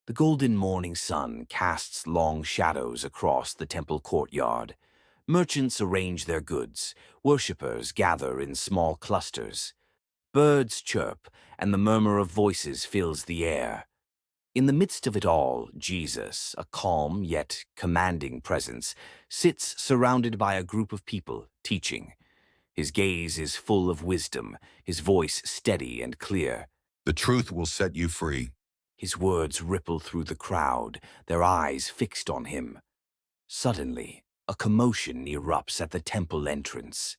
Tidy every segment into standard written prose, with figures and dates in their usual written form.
The golden morning sun casts long shadows across the temple courtyard. Merchants arrange their goods. Worshippers gather in small clusters. Birds chirp, and the murmur of voices fills the air. In the midst of it all, Jesus, a calm yet commanding presence, sits surrounded by a group of people, teaching. His gaze is full of wisdom, his voice steady and clear. The truth will set you free. His words ripple through the crowd, their eyes fixed on him. Suddenly, a commotion erupts at the temple entrance.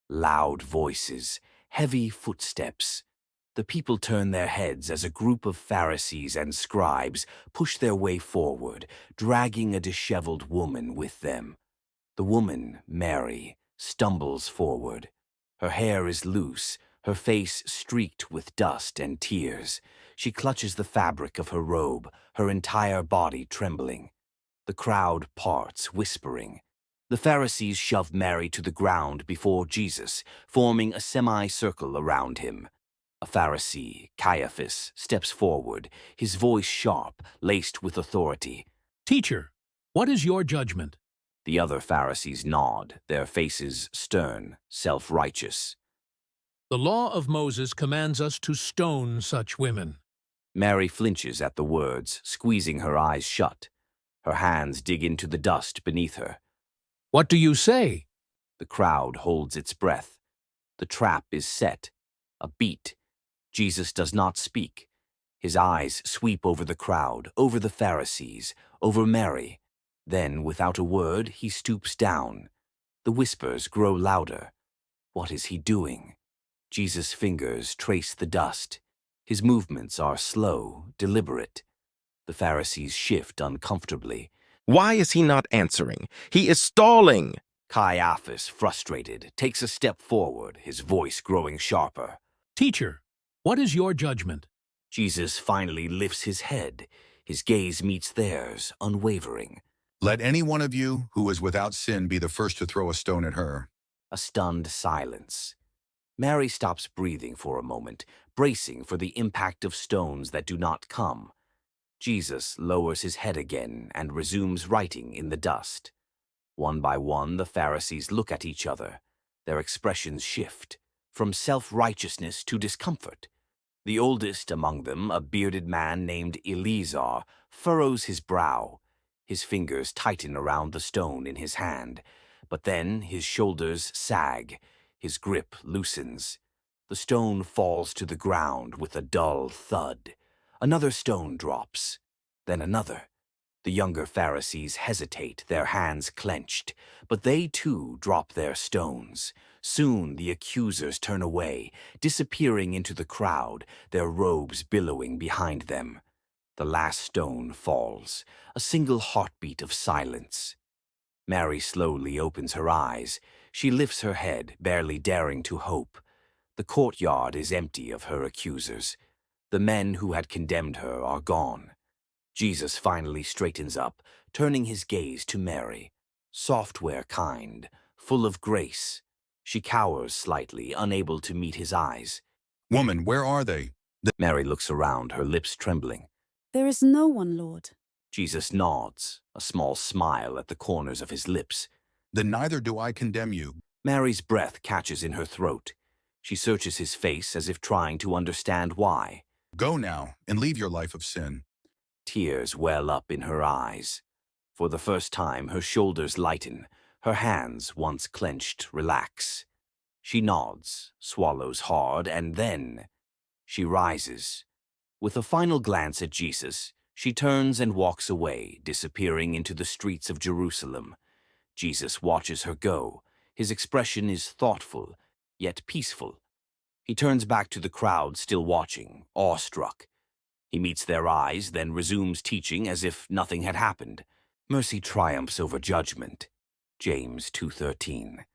Loud voices, heavy footsteps. The people turn their heads as a group of Pharisees and scribes push their way forward, dragging a disheveled woman with them. The woman, Mary, stumbles forward. Her hair is loose, her face streaked with dust and tears. She clutches the fabric of her robe, her entire body trembling. The crowd parts, whispering. The Pharisees shove Mary to the ground before Jesus, forming a semicircle around him. A Pharisee, Caiaphas, steps forward, his voice sharp, laced with authority. Teacher, what is your judgment? The other Pharisees nod, their faces stern, self-righteous. The law of Moses commands us to stone such women. Mary flinches at the words, squeezing her eyes shut. Her hands dig into the dust beneath her. What do you say? The crowd holds its breath. The trap is set. A beat. Jesus does not speak. His eyes sweep over the crowd, over the Pharisees, over Mary. Then, without a word, he stoops down. The whispers grow louder. What is he doing? Jesus' fingers trace the dust. His movements are slow, deliberate. The Pharisees shift uncomfortably. Why is he not answering? He is stalling. Caiaphas, frustrated, takes a step forward, his voice growing sharper. Teacher, what is your judgment? Jesus finally lifts his head. His gaze meets theirs, unwavering. Let any one of you who is without sin be the first to throw a stone at her. A stunned silence. Mary stops breathing for a moment, bracing for the impact of stones that do not come. Jesus lowers his head again and resumes writing in the dust. One by one, the Pharisees look at each other. Their expressions shift, from self-righteousness to discomfort. The oldest among them, a bearded man named Eleazar, furrows his brow. His fingers tighten around the stone in his hand, but then his shoulders sag. His grip loosens. The stone falls to the ground with a dull thud. Another stone drops, then another. The younger Pharisees hesitate, their hands clenched, but they too drop their stones. Soon the accusers turn away, disappearing into the crowd, their robes billowing behind them. The last stone falls, a single heartbeat of silence. Mary slowly opens her eyes. She lifts her head, barely daring to hope. The courtyard is empty of her accusers. The men who had condemned her are gone. Jesus finally straightens up, turning his gaze to Mary. Software kind, full of grace. She cowers slightly, unable to meet his eyes. Woman, where are they? Mary looks around, her lips trembling. There is no one, Lord. Jesus nods, a small smile at the corners of his lips. Then neither do I condemn you. Mary's breath catches in her throat. She searches his face as if trying to understand why. Go now and leave your life of sin. Tears well up in her eyes. For the first time, her shoulders lighten. Her hands, once clenched, relax. She nods, swallows hard, and then she rises. With a final glance at Jesus, she turns and walks away, disappearing into the streets of Jerusalem. Jesus watches her go. His expression is thoughtful, yet peaceful. He turns back to the crowd still watching, awestruck. He meets their eyes, then resumes teaching as if nothing had happened. Mercy triumphs over judgment. James 2:13.